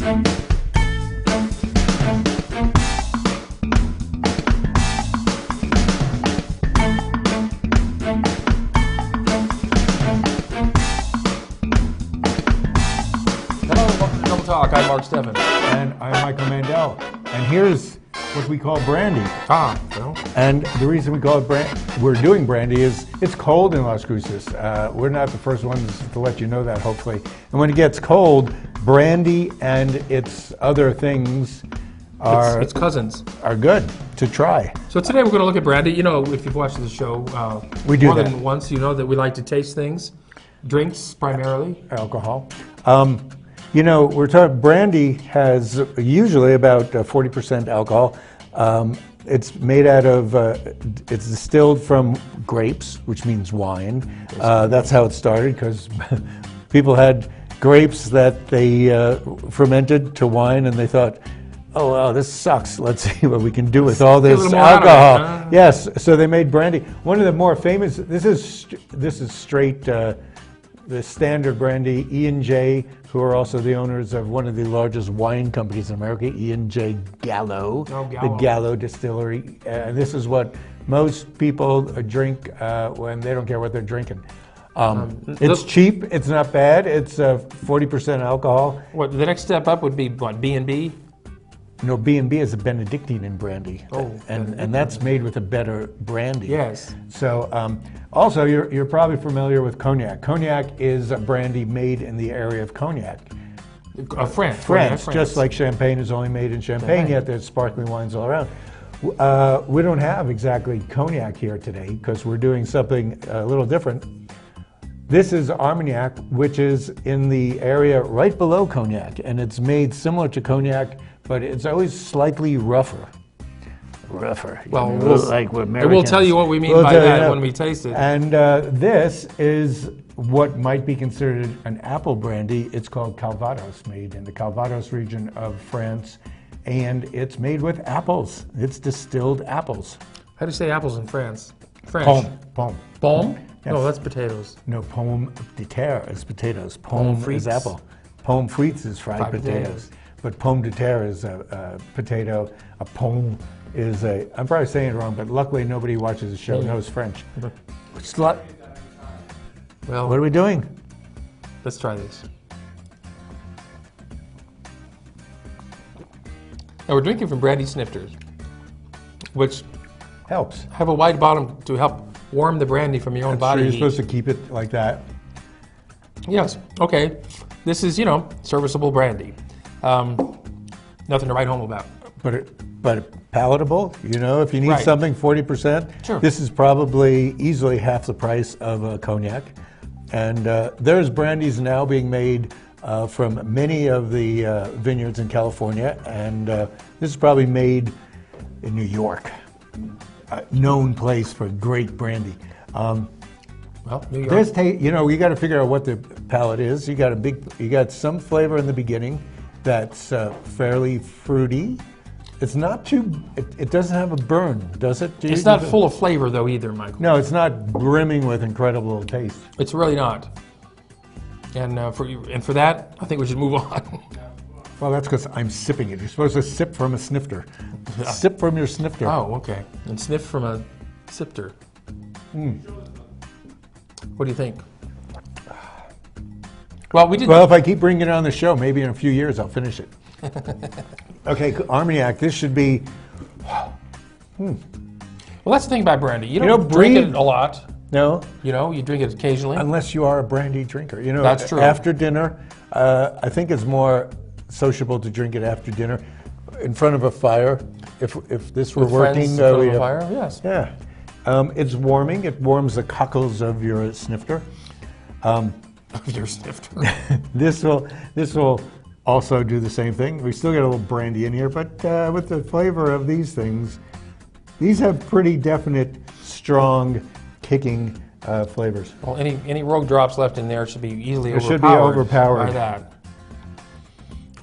I'm Steffen. And I'm Michael Mandel. And here's what we call brandy. Well. And the reason we call it we're doing brandy is it's cold in Las Cruces. We're not the first ones to let you know that, hopefully. And when it gets cold, brandy and its other things its cousins are good to try. So today we're going to look at brandy. You know, if you've watched the show we do more that. than once, you know that we like to taste things, drinks primarily. Alcohol. You know, we're talking, brandy has usually about 40% alcohol. It's made out of, it's distilled from grapes, which means wine. That's how it started, because people had grapes that they fermented to wine, and they thought, oh, wow, this sucks. Let's see what we can do with all this alcohol. Yes, so they made brandy. One of the more famous, this is straight, the standard brandy, E&J, who are also the owners of one of the largest wine companies in America, E&J Gallo, the Gallo Distillery. And this is what most people drink when they don't care what they're drinking. It's cheap, it's not bad, it's 40% alcohol. What, the next step up would be what, B&B? No, B&B is a Benedictine in brandy, and that's made with a better brandy. Yes. So, also, you're probably familiar with Cognac. Cognac is a brandy made in the area of Cognac. France. France, just like Champagne is only made in Champagne, yet there's sparkling wines all around. We don't have exactly Cognac here today, because we're doing something a little different. This is Armagnac, which is in the area right below Cognac, and it's made similar to Cognac, but it's always slightly rougher. Well, like what Americans. We'll tell you what we mean by that when we taste it. And this is what might be considered an apple brandy. It's called Calvados, made in the Calvados region of France, and it's made with apples. It's distilled apples. How do you say apples in France? French. Pomme. Pomme? Yes. No, that's potatoes. No, pomme de terre is potatoes. Pomme is apple. Pomme frites is fried potatoes. But pomme de terre is a potato. A pomme is a, I'm probably saying it wrong, but luckily nobody watches the show knows French. Well, what are we doing? Let's try this. Now we're drinking from brandy snifters, which helps. Have a wide bottom to help warm the brandy from your own body. You're supposed to keep it like that. Yes. Okay. This is, you know, serviceable brandy. Nothing to write home about. But palatable, you know, if you need something 40%, sure. This is probably easily half the price of a Cognac. And there's brandies now being made from many of the vineyards in California, and this is probably made in New York, a known place for great brandy. Well, New York. You know, you got to figure out what the palate is. You got some flavor in the beginning that's fairly fruity. It's not too, it doesn't have a burn, does it? It's not full of flavor, though, either, Michael. No, it's not brimming with incredible taste. It's really not. And for that, I think we should move on. Well, that's because I'm sipping it. You're supposed to sip from a snifter. Sip from your snifter. Oh, okay. And sniff from a sifter. What do you think? Well, we did. Well, if I keep bringing it on the show, maybe in a few years I'll finish it. Okay, Armagnac, this should be... Well, that's the thing about brandy. You don't drink it a lot. No. You know, you drink it occasionally. Unless you are a brandy drinker. You know, that's true. After dinner, I think it's more sociable to drink it after dinner, in front of a fire. If this were working... in front of a fire, yes. Yeah. It's warming. It warms the cockles of your snifter. Of your snifter. This will also do the same thing. We still get a little brandy in here, but with the flavor of these things, these have pretty definite, strong, kicking flavors. Well, any rogue drops left in there should be easily overpowered. It should be overpowered by that.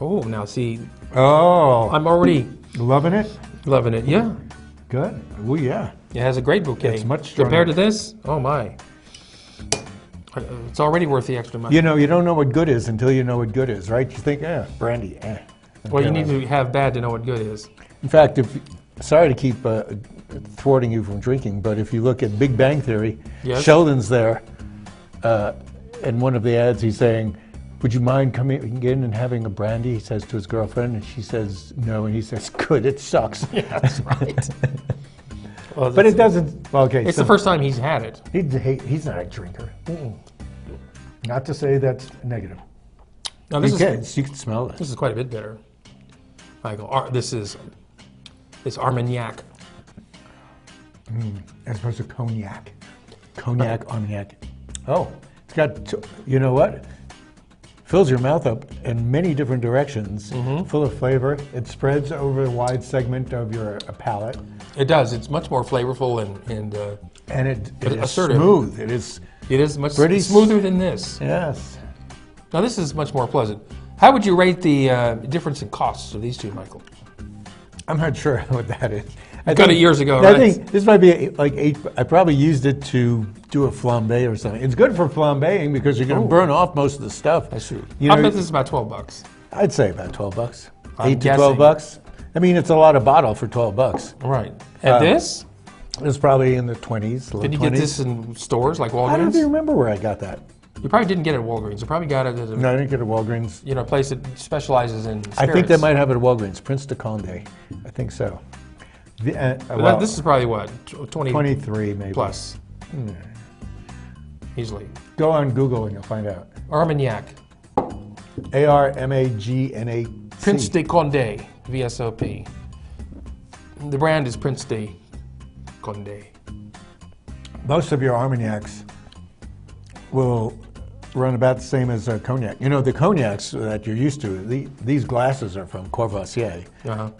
Oh, now see. Oh. I'm already loving it. Loving it. Yeah. Good. Oh yeah. It has a great bouquet. It's much stronger. Compared to this, oh my. It's already worth the extra money. You know, you don't know what good is until you know what good is, right? You think, brandy, Well, you need to have bad to know what good is. In fact, sorry to keep thwarting you from drinking, but if you look at Big Bang Theory, Yes. Sheldon's there. In one of the ads, he's saying, would you mind coming in and having a brandy? He says to his girlfriend, and she says no, and he says, good, it sucks. Yeah, that's right. Well, But it doesn't, well, okay. It's the first time he's had it. He's not a drinker. Not to say that's negative. Now, You can smell it. this is quite a bit better. Michael, this is Armagnac. As opposed to cognac. Cognac, Armagnac. Oh, it's got, you know what? Fills your mouth up in many different directions, full of flavor. It spreads over a wide segment of your palate. It does. It's much more flavorful and it is assertive. smooth. It is much pretty smoother than this. Yes. Now, this is much more pleasant. How would you rate the difference in costs of these two, Michael? I'm not sure what that is. I got it years ago, I right? think this might be like 8. I probably used it to do a flambe or something. It's good for flambeing because you're going to burn off most of the stuff. That's true. You I know, bet this is about $12. I'd say about $12. I'm 8 to 12 bucks. I mean, it's a lot of bottle for $12. Right. And this? It's probably in the 20s, low Did you 20s. get this in stores like I don't even Walgreens? remember where I got that. You probably didn't get it at Walgreens. You probably got it at No, I didn't get it at Walgreens. a place that specializes in spirits. I think they might have it at Walgreens. Prince de Condé. I think so. This is probably what? 23 maybe. Plus. Easily. Go on Google and you'll find out. Armagnac. Armagnac. Prince de Condé, VSOP. The brand is Prince de Condé. Most of your Armagnacs will run about the same as cognac. You know, the cognacs that you're used to, these glasses are from Courvoisier,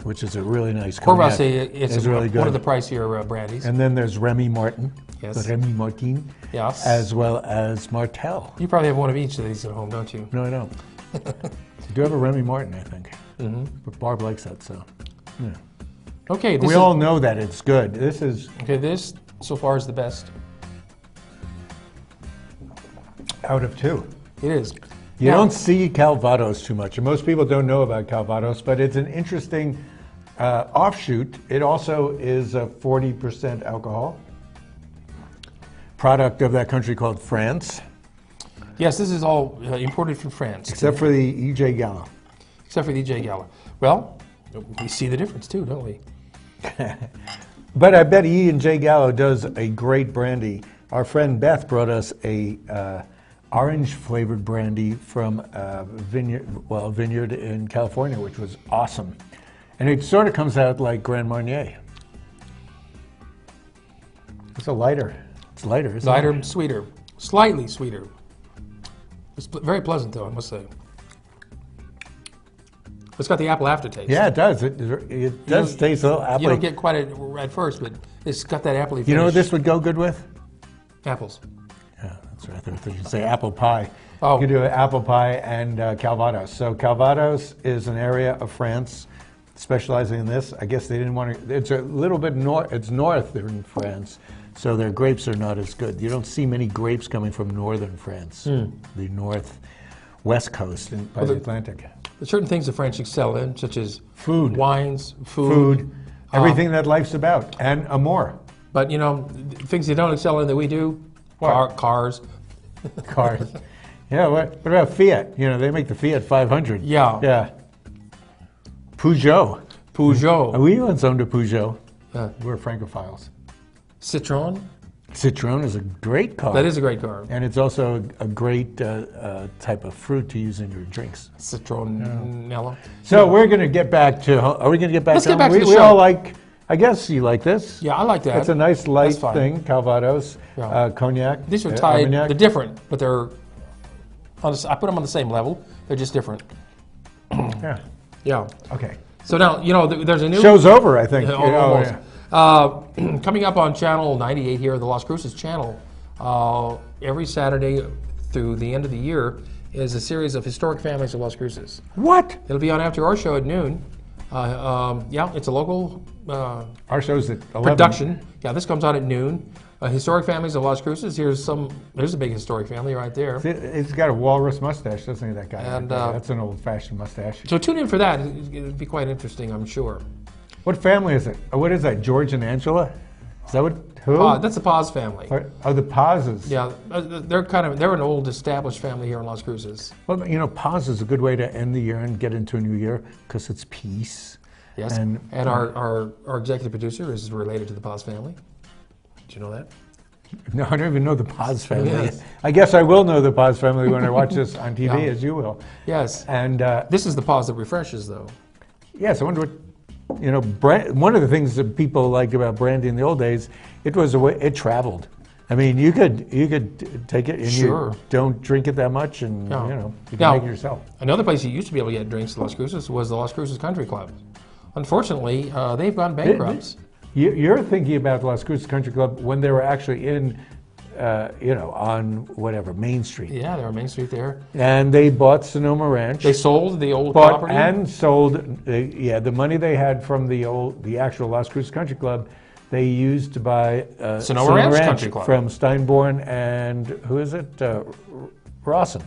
which is a really nice cognac. Courvoisier is really good. one of the pricier brandies. And then there's Remy Martin. Yes. Remy Martin. Yes. As well as Martel. You probably have one of each of these at home, don't you? No, I don't. I do have a Remy Martin, I think. But Barb likes that, so. Yeah. Okay. We all know that it's good. This is... Okay, this so far is the best. Out of 2. It is. You don't see Calvados too much, and most people don't know about Calvados, but it's an interesting offshoot. It also is a 40% alcohol, product of that country called France. Yes, this is all imported from France. Except for the E.J. Gala. Except for the E.J. Gala. Well, we see the difference too, don't we? But I bet E&J Gallo does a great brandy. Our friend Beth brought us a orange-flavored brandy from a vineyard in California, which was awesome. And it sort of comes out like Grand Marnier. It's lighter, isn't it? Lighter, sweeter, slightly sweeter. It's very pleasant, though, I must say. It's got the apple aftertaste. Yeah, it does. It does taste a little apple. You don't get quite it at first, but it's got that appley finish. You know what this would go good with? Apples. Yeah, that's right. I thought you'd say apple pie. Oh. You could do apple pie and Calvados. So Calvados is an area of France specializing in this. I guess they didn't want to. It's a little bit north. It's north in France, so their grapes are not as good. You don't see many grapes coming from northern France, the northwest coast by the Atlantic. There's certain things the French excel in, such as Food, wines, food, everything that life's about, and more. But you know, things they don't excel in that we do, cars. Cars. Yeah. What about Fiat? You know, they make the Fiat 500. Yeah. Yeah. Peugeot. We once owned a Peugeot. We're Francophiles. Citroen. Citroen is a great car. That is a great car. And it's also a great type of fruit to use in your drinks. Citronella. So we're going to get back to, are we going to get back Let's to get back to the we show. all like, I guess you like this. Yeah, I like that. It's a nice light That's fine. thing, Calvados, Yeah. Cognac. These are tied. Armagnac. They're different, but they're. I put them on the same level. They're just different. Yeah. Yeah. Okay. So now you know there's a new Show's over, I think. almost. Yeah. Coming up on channel 98 here, the Las Cruces channel, every Saturday through the end of the year is a series of historic families of Las Cruces. What? It'll be on after our show at noon. Yeah, it's a local Our show's at 11. production. Yeah, this comes on at noon. Historic families of Las Cruces. There's a big historic family right there. It's got a walrus mustache, doesn't he, that guy? And, that's an old-fashioned mustache. So tune in for that. It'll be quite interesting, I'm sure. What family is it? What is that, George and Angela? Is that what, who? That's the Paz family. Oh, the Pazes. Yeah, they're an old established family here in Las Cruces. Well, you know, Paz is a good way to end the year and get into a new year because it's peace. Yes, and our executive producer is related to the Paz family. Did you know that? No, I don't even know the Paz family. Yes. I guess I will know the Paz family when I watch this on TV, as you will. Yes. And this is the Paz that refreshes, though. Yes, I wonder what, you know, one of the things that people liked about brandy in the old days, it was a way, it traveled. I mean, you could take it and you don't drink it that much, and you know, you can make it yourself. Another place you used to be able to get drinks at Las Cruces was the Las Cruces Country Club. Unfortunately, they've gone bankrupt. You're thinking about the Las Cruces Country Club when they were actually in, you know, on whatever, Main Street. Yeah, they were Main Street there. And they bought Sonoma Ranch. They sold the old property. And sold, the money they had from the actual Las Cruces Country Club, they used to buy Sonoma Ranch Country Club from Steinborn and who is it? Rawson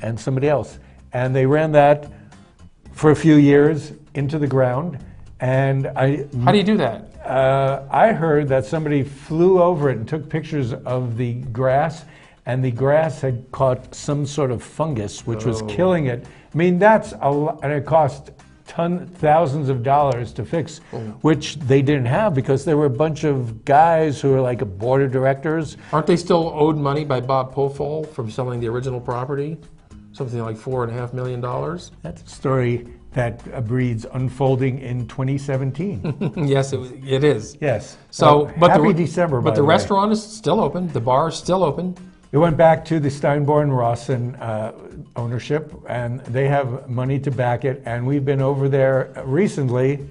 and somebody else. And they ran that for a few years into the ground. And how do you do that? I heard that somebody flew over it and took pictures of the grass, and the grass had caught some sort of fungus, which was killing it. I mean, that's a lot, and it cost thousands of dollars to fix, which they didn't have because there were a bunch of guys who were like board of directors. Aren't they still owed money by Bob Pofall from selling the original property? Something like $4.5 million? That's a story that breeds unfolding in 2017. Yes, it is. Yes. So, happy December, but by the the way. restaurant is still open. The bar is still open. It went back to the Steinborn-Rawson ownership, and they have money to back it. And we've been over there recently,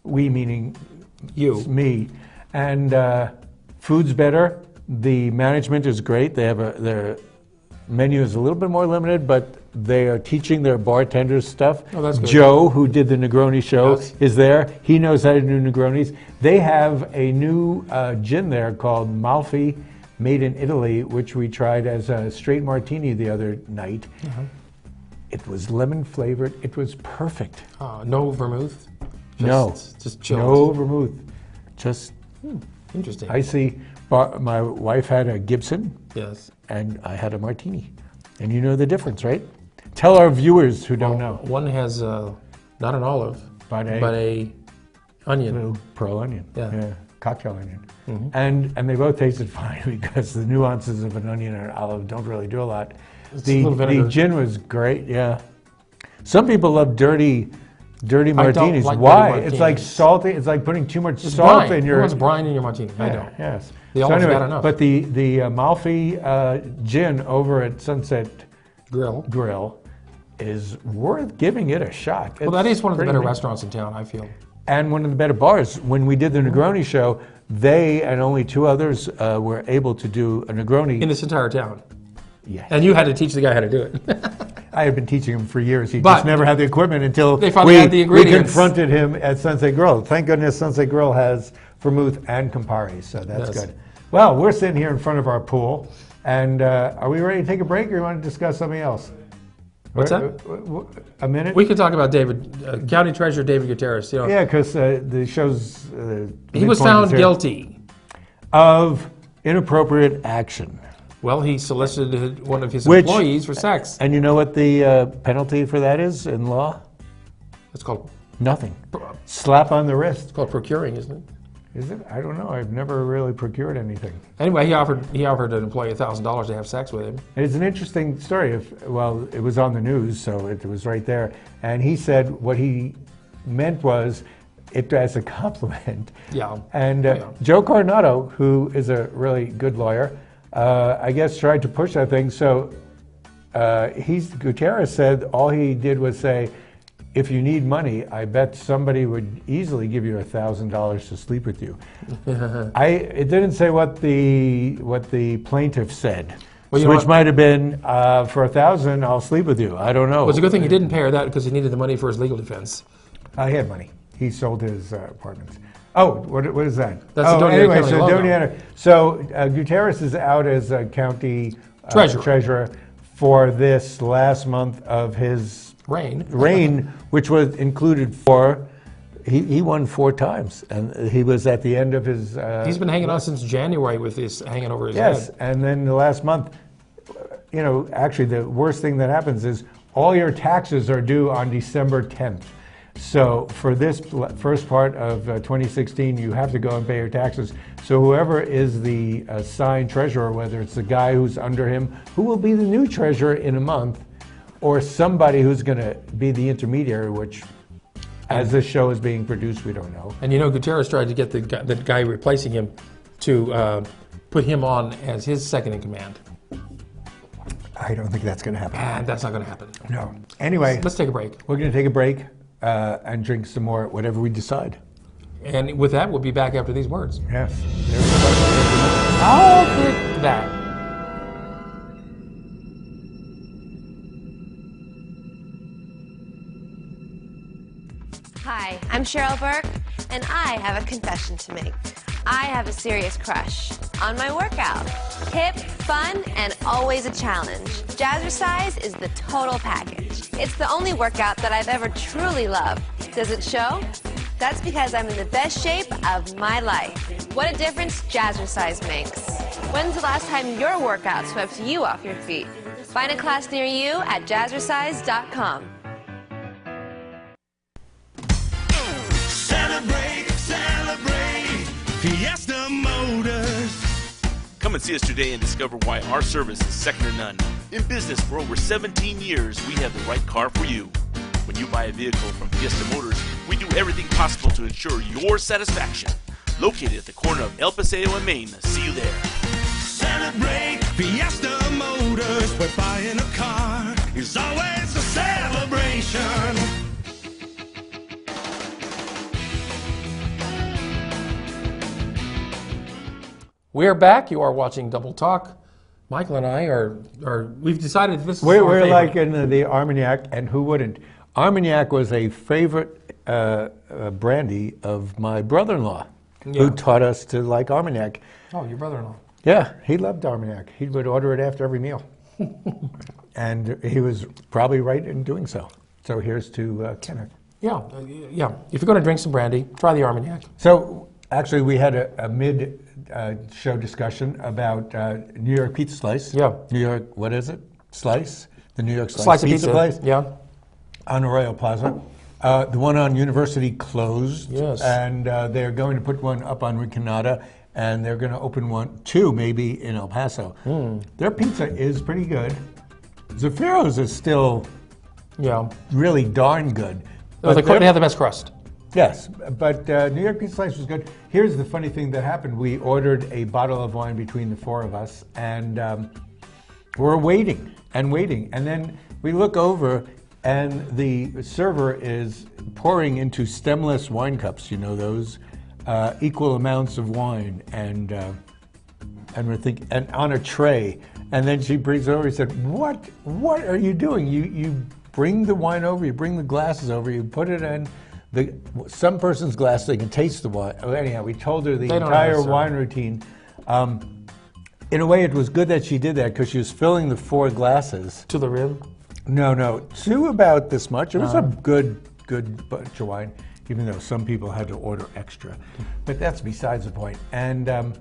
we meaning you, me, and food's better. The management is great. They have their menu is a little bit more limited, but they are teaching their bartenders stuff. Oh, that's good. Joe, who did the Negroni show, Yes. is there. He knows how to do Negronis. They have a new gin there called Malfi, made in Italy, which we tried as a straight martini the other night. It was lemon flavored. It was perfect. No vermouth? Just chilled. No vermouth. Just Interesting. icy. My wife had a Gibson. Yes. And I had a martini. And you know the difference, right? Tell our viewers who don't know. One has not an olive, but a onion. Little pearl onion. Yeah. Cocktail onion. And they both tasted fine because the nuances of an onion and an olive don't really do a lot. The gin was great, yeah. Some people love dirty martinis. Like Why? dirty It's like martinis. salty. It's like putting too much salt Brine. in Who your. wants brine in your martini? I don't. Yes. The olive's bad enough. But the Malfi gin over at Sunset Grill is worth giving it a shot. Well, that is one of the better pretty restaurants in town, I feel. And one of the better bars. When we did the Negroni show, they and only two others were able to do a Negroni. In this entire town. Yes. And you had to teach the guy how to do it. I had been teaching him for years. He But just never had the equipment until they finally had the we ingredients. confronted him at Sunset Grill. Thank goodness Sunset Grill has vermouth and Campari, so that's Yes. good. Well, we're sitting here in front of our pool, and are we ready to take a break, or you want to discuss something else? What's that? A minute? We could talk about David, County Treasurer David Gutierrez. You know, Yeah, because the show's... he was found guilty of inappropriate action. Well, he solicited one of his Which- employees for sex. And you know what the penalty for that is in law? It's called Nothing. Slap on the wrist. procuring, isn't it? Is it? I don't know. I've never really procured anything. Anyway, he offered an employee $1,000 to have sex with him. It's an interesting story. Well, it was on the news, so it was right there. And he said what he meant was it as a compliment. Yeah. And Yeah. Joe Coronado, who is a really good lawyer, I guess tried to push that thing. So Gutierrez said all he did was say, if you need money, I bet somebody would easily give you $1,000 to sleep with you. It didn't say what the plaintiff said, Well, you know which what? might have been for $1,000, I'll sleep with you. I don't know. Well, it's a good thing he didn't pay her that because he needed the money for his legal defense. He had money. He sold his apartments. Oh, what is that? That's the Doñana anyway, County so logo. Doñana. So Gutierrez is out as a county treasurer for this last month of his reign, which was included he won 4 times, and he was at the end of his. He's been hanging on since January with this hanging over his head. Yes, and then the last month, actually the worst thing that happens is all your taxes are due on December 10th. So for this first part of 2016, you have to go and pay your taxes. So whoever is the assigned treasurer, whether it's the guy who's under him, who will be the new treasurer in a month, or somebody who's going to be the intermediary, which, as this show is being produced, we don't know. And Gutierrez tried to get the guy replacing him to put him on as his second in command. I don't think that's going to happen. And that's not going to happen. No. Anyway, let's take a break. We're going to take a break. And drink some more, whatever we decide. And with that, we'll be back after these words. Yes. I'll pick that. Hi, I'm Cheryl Burke, and I have a confession to make. I have a serious crush on my workout. Hip, fun, and always a challenge. Jazzercise is the total package. It's the only workout that I've ever truly loved. Does it show? That's because I'm in the best shape of my life. What a difference Jazzercise makes. When's the last time your workout swept you off your feet? Find a class near you at jazzercise.com. Celebrate, celebrate, Fiesta Motors. Come and see us today and discover why our service is second to none. In business for over 17 years, we have the right car for you. When you buy a vehicle from Fiesta Motors, we do everything possible to ensure your satisfaction. Located at the corner of El Paseo and Main. See you there. Celebrate, Fiesta Motors, where buying a car is always a celebration. We're back. You are watching Double Talk. Michael and I we've decided this is our We're favorite. like in the Armagnac, and who wouldn't? Armagnac was a favorite brandy of my brother-in-law, who taught us to like Armagnac. Oh, your brother-in-law. Yeah, he loved Armagnac. He would order it after every meal. And he was probably right in doing so. So here's to Kenneth. Yeah. If you're going to drink some brandy, try the Armagnac. So actually, we had a mid-show discussion about New York Pizza Slice. Yeah. New York, what is it? Slice? The New York Slice of pizza place? Yeah. On Arroyo Plaza. The one on University closed. Yes. And they're going to put one up on Rinconada, and they're going to open two maybe in El Paso. Their pizza is pretty good. Zafiro's is still really darn good. They have the best crust. Yes, but New York Pizza Slice was good. Here's the funny thing that happened. We ordered a bottle of wine between the 4 of us, and we're waiting. And then we look over, and the server is pouring into stemless wine cups, those equal amounts of wine, and we're thinking, and on a tray. And then she brings it over and said, what are you doing? You bring the wine over, you bring the glasses over, you put it in some person's glass so they can taste the wine. Anyhow, we told her the entire wine routine. In a way, it was good that she did that because she was filling the 4 glasses. To the rim? No, 2 about this much. It was a good bunch of wine, even though some people had to order extra. But that's besides the point. And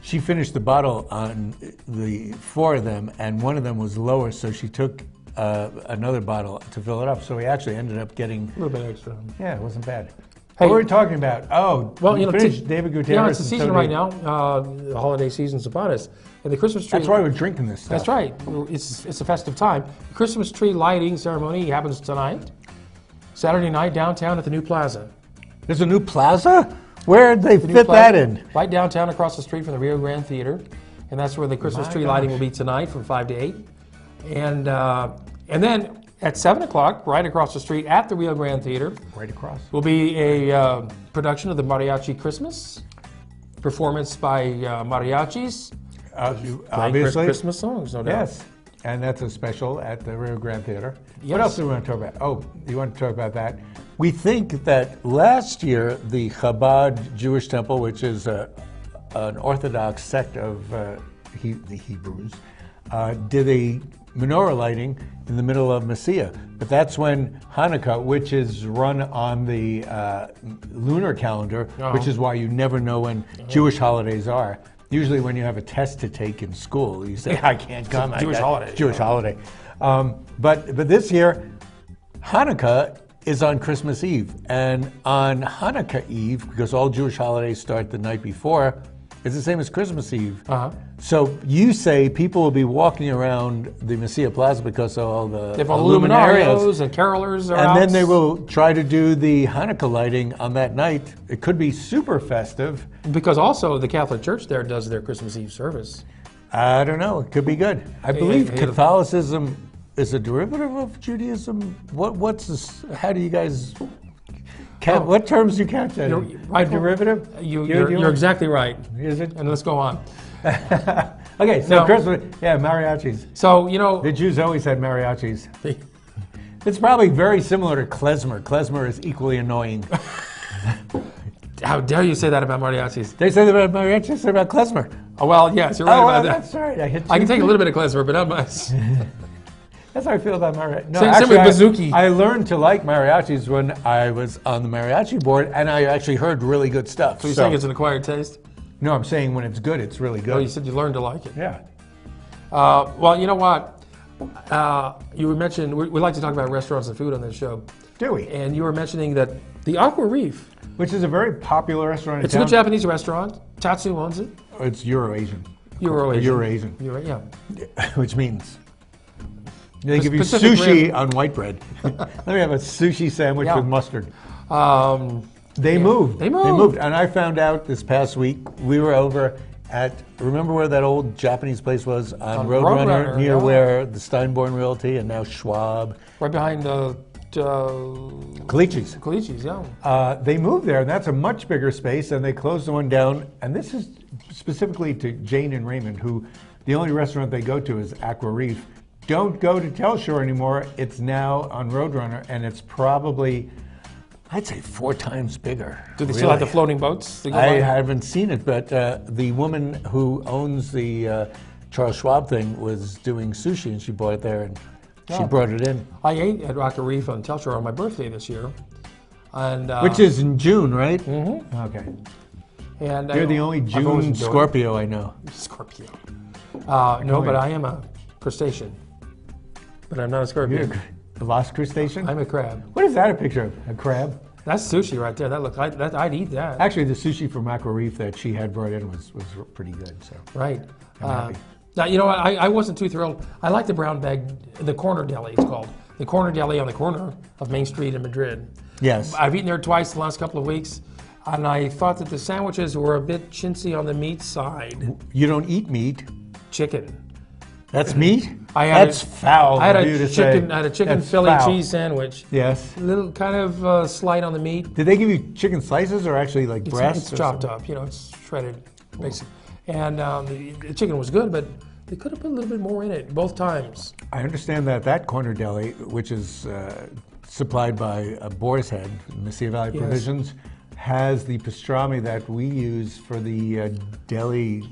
she finished the bottle on the 4 of them, and one of them was lower, so she took another bottle to fill it up. So we actually ended up getting a little bit extra. Yeah, it wasn't bad. Hey, what were we talking about? Oh, well, finished David Gutierrez. Yeah, it's the season right now. The holiday season's upon us. And the Christmas tree... That's why we're drinking this stuff. That's right. It's a festive time. The Christmas tree lighting ceremony happens tonight. Saturday night downtown at the new plaza. There's a new plaza? Where did they fit that in? Right downtown across the street from the Rio Grande Theater. And that's where the Christmas tree lighting will be tonight from 5 to 8. And then at 7 o'clock, right across the street at the Rio Grande Theater, right across, will be a production of the Mariachi Christmas, performance by mariachis, obviously Christmas songs, no doubt. Yes, and that's a special at the Rio Grande Theater. Yes. What else do we want to talk about? Oh, you want to talk about that? We think that last year the Chabad Jewish Temple, which is an Orthodox sect of the Hebrews, did a menorah lighting in the middle of Messiah. But that's when Hanukkah, which is run on the lunar calendar, which is why you never know when Jewish holidays are. Usually when you have a test to take in school, you say, I can't come. Jewish holiday. Jewish holiday. But this year, Hanukkah is on Christmas Eve. And on Hanukkah Eve, because all Jewish holidays start the night before, it's the same as Christmas Eve. So you say people will be walking around the Messiah Plaza because of all the luminarias and carolers are out. then they will try to do the Hanukkah lighting on that night. It could be super festive. Because also the Catholic Church there does their Christmas Eve service. I don't know. It could be good. I believe Catholicism is a derivative of Judaism. What's this? How do you guys... what terms do you count that? Right, derivative? You're exactly right. Is it? And let's go on. Okay, so Christmas, mariachis. So, the Jews always had mariachis. It's probably very similar to klezmer. Klezmer is equally annoying. How dare you say that about mariachis? They say that about mariachis, they say about klezmer. Oh, well, yes, you're right about that. That's right. I can take a little bit of klezmer, but not much. That's how I feel about mariachi. No, Same with bouzouki. I learned to like mariachis when I was on the mariachi board, and I actually heard really good stuff. So you're saying it's an acquired taste? No, I'm saying when it's good, it's really good. Oh, you said you learned to like it. Yeah. Well, you know what? You were mentioning, we like to talk about restaurants and food on this show. Do we? And you were mentioning that the Aqua Reef, which is a very popular restaurant in it's town. a good Japanese restaurant. Tatsu owns it. It's Euro-Asian. Euro-Asian. Yeah. Which means they give you Pacific sushi Rim. on white bread. Let me have a sushi sandwich with mustard. They moved. They moved. And I found out this past week, we were over at, remember where that old Japanese place was on Roadrunner, near where the Steinborn Realty and now Schwab. Right behind Calici's. Calici's, yeah. They moved there, and that's a much bigger space, and they closed the one down. And this is specifically to Jane and Raymond, who the only restaurant they go to is Aqua Reef. Don't go to Telshore anymore. It's now on Roadrunner, and it's probably, I'd say 4 times bigger. Do they still have the floating boats? I haven't seen it, but the woman who owns the Charles Schwab thing was doing sushi, and she bought it there, and she brought it in. I ate at Aqua Reef on Telshore on my birthday this year. And which is in June, right? Mm-hmm. Okay. And you're the only June Scorpio I know. Scorpio. No, but I am a crustacean. But I'm not a scorpion. You're a lost crustacean? I'm a crab. What is that a picture of? A crab? That's sushi right there. I'd eat that. Actually, the sushi from Aqua Reef that she had brought in was pretty good. So right. I'm happy. Now, you know what? I wasn't too thrilled. I like the brown bag, the corner deli, it's called. The corner deli on the corner of Main Street in Madrid. Yes. I've eaten there twice the last couple of weeks, and I thought that the sandwiches were a bit chintzy on the meat side. You don't eat meat? Chicken. That's meat? That's foul. I had a chicken Philly cheese sandwich. Yes. A little kind of slight on the meat. Did they give you chicken slices or actually like breasts? It's chopped up, it's shredded, basically. And the chicken was good, but they could have put a little bit more in it both times. I understand that corner deli, which is supplied by Boar's Head, Messiah Valley Provisions, has the pastrami that we use for the deli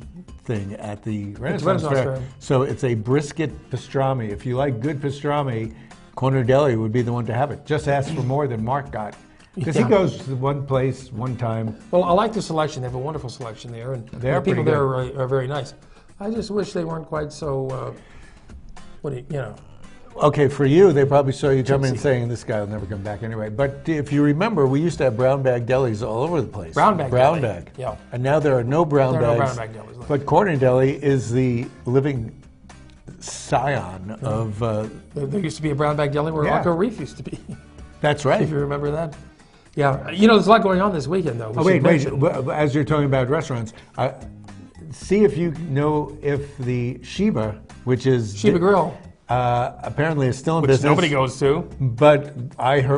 thing at the Renaissance Fair. So it's a brisket pastrami. If you like good pastrami, Corner Deli would be the one to have it. Just ask for more than Mark got. Because he goes to one place one time. Well, I like the selection. They have a wonderful selection there, and the people there are very nice. I just wish they weren't quite so, Okay, for you, they probably saw you come in saying, this guy will never come back anyway. But if you remember, we used to have brown bag delis all over the place. Brown bag. Yeah. And now there are no brown bags. No brown bag delis. But Corner Deli is the living scion of... there used to be a brown bag deli where Aqua Reef used to be. That's right. If you remember that. Yeah. There's a lot going on this weekend, though. Wait. As you're talking about restaurants, see if you know if the Sheba, which is... Sheba Grill. Apparently is still in Which business. nobody goes to. But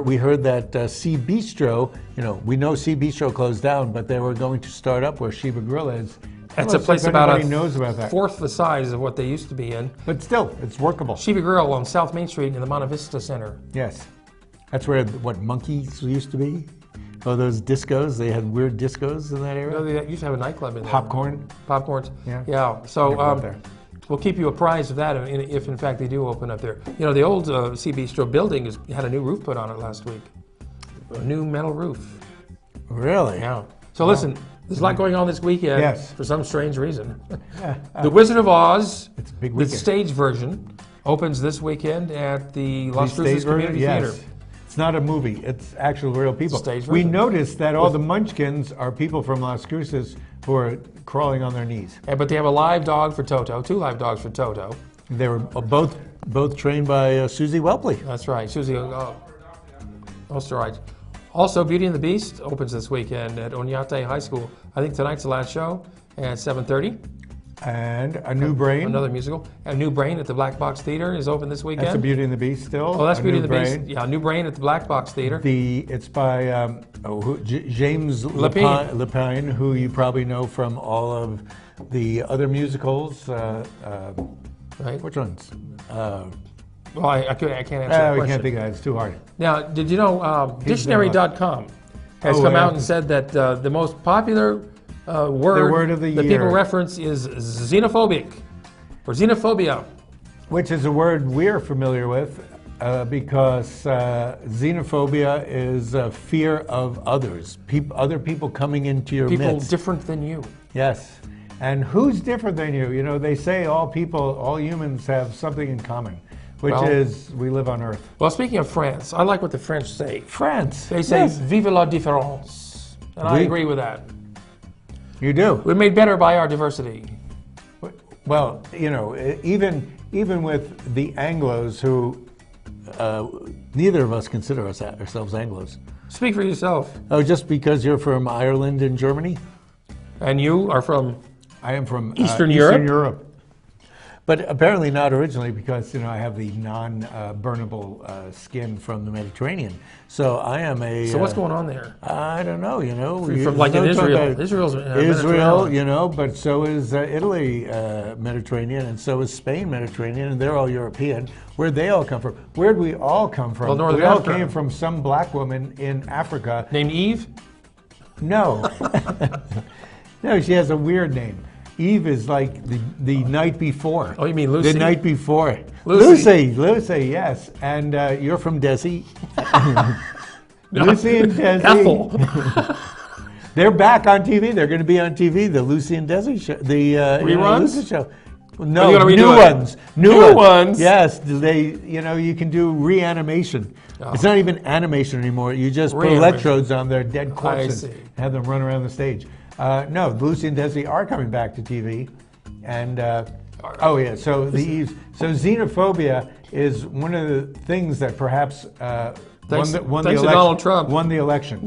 we heard that Sea Bistro, we know Sea Bistro closed down, but they were going to start up where Sheba Grill is, It's Well, a place if about anybody a knows about that. fourth the size of what they used to be in. But still, it's workable. Chiva Grill on South Main Street in the Monte Vista Center. Yes. That's where, what, Monkeys used to be? Oh, those discos. They had weird discos in that You area. know, they used to have a nightclub in there. Popcorn. Popcorns. Yeah. Yeah. Never So went there. we'll keep you apprised of that if in fact they do open up there. You know, the old Sea Bistro building had a new roof put on it last week. A new metal roof. Really? Yeah. So listen, there's a lot going on this weekend. Yes. For some strange reason. The Wizard of Oz, It's a big the weekend. stage version, opens this weekend at the The Las stage Cruces version? Community Yes. Theater. It's not a movie. It's actual real people. Stage We version. noticed that all the Munchkins are people from Las Cruces who are crawling on their knees. But they have a live dog for Toto, 2 live dogs for Toto. They were both trained by Susie Welpley. That's right, Susie Osterreich. Also, Beauty and the Beast opens this weekend at Oñate High School. I think tonight's the last show at 7:30. And A New Brain. Another musical. A New Brain at the Black Box Theater is open this weekend. That's a Beauty and the Beast still. Oh, that's A Beauty New and the Beast. Brain. Yeah, A New Brain at the Black Box Theater. It's by James Lapine. Lapine, who you probably know from all of the other musicals. Right. Which ones? Well, I can't answer that We question. can't think of it. It's too hard. Now, did you know Dictionary.com has Oh, come yeah. out and said that the most popular word of the that year. people reference is xenophobic or xenophobia. Which is a word we're familiar with because xenophobia is a fear of others, other people coming into your People midst. different than you. Yes. And who's different than you? You know, they say all humans have something in common, which Well- is we live on Earth. Well, speaking of France, I like what the French say. France. They say Yes. "Vive la différence," and I Oui. agree with that. You do. We're made better by our diversity. Well, you know, even with the Anglos, who neither of us consider ourselves Anglos. Speak for yourself. Oh, just because you're from Ireland and Germany? And you are from I am from Eastern Europe? Europe. But apparently not originally because, you know, I have the non-burnable skin from the Mediterranean. So I am a... So what's going on there? I don't know, you know. From like in there's no talk Israel. about Israel's Israel, Mediterranean. you know, but so is Italy Mediterranean, and so is Spain Mediterranean, and they're all European. Where'd they all come from? Where'd we all come from? Well, Northern we all Africa. came from some black woman in Africa. Named Eve? No. No, she has a weird name. Eve is like the night before. Oh, you mean Lucy? The night before. Lucy. Lucy, yes. And you're from Desi. Lucy and Desi. Ethel. They're back on TV. They're going to be on TV. The Lucy and Desi show. The Reruns? Lucy show. Are No, you gonna new redo it? ones. New ones? Yes, you can do reanimation. It's not even animation anymore. You just put Reanimation. electrodes on their dead corpses see. and have them run around the stage. No, Lucy and Desi are coming back to TV, and oh yeah. So xenophobia is one of the things that perhaps Thanks won to the election. Donald Trump. Won the election.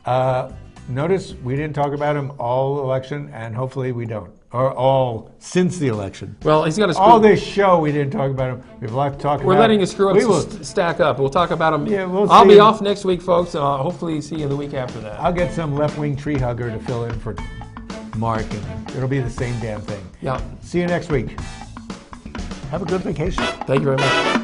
Yeah. Notice we didn't talk about him all election, and hopefully we don't, or all since the election. Well, he's got a All screw. this show we didn't talk about him. We have a lot to talk about. We're letting his screw We ups will. stack up. We'll talk about him. Yeah, we'll I'll see be him. off next week, folks, and I'll hopefully see you the week after that. I'll get some left-wing tree hugger to fill in for Mark, and it'll be the same damn thing. Yeah. See you next week. Have a good vacation. Thank you very much.